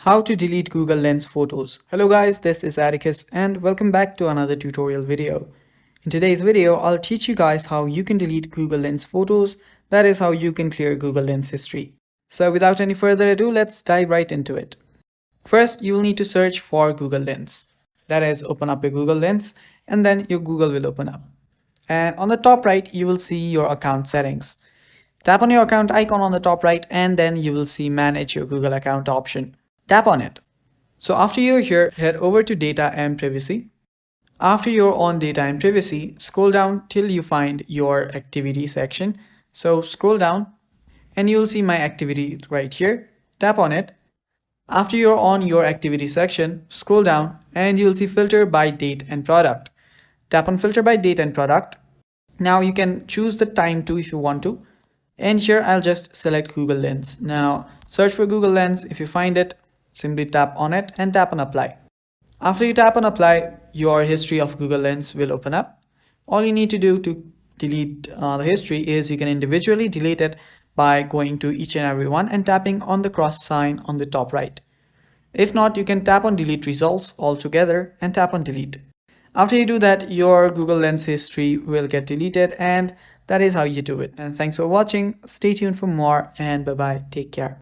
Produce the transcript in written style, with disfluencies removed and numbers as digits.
How to delete Google Lens photos. Hello guys, this is Atticus and welcome back to another tutorial video. In today's video, I'll teach you guys how you can delete Google Lens photos. That is how you can clear Google Lens history. So without any further ado, let's dive right into it. First, you will need to search for Google Lens. That is, open up your Google Lens and then your Google will open up. And on the top right, you will see your account settings. Tap on your account icon on the top right and then you will see manage your Google account option. Tap on it. So after you're here, head over to data and privacy. After you're on data and privacy, scroll down till you find your activity section. So scroll down and you'll see my activity right here. Tap on it. After you're on your activity section, scroll down and you'll see filter by date and product. Tap on filter by date and product. Now you can choose the time too if you want to. And here I'll just select Google Lens. Now search for Google Lens. If you find it, simply tap on it and tap on apply. After you tap on apply, your history of Google Lens will open up. All you need to do to delete the history is you can individually delete it by going to each and every one and tapping on the cross sign on the top right. If not, you can tap on delete results altogether and tap on delete. After you do that, your Google Lens history will get deleted, and that is how you do it. And thanks for watching. Stay tuned for more and bye bye. Take care.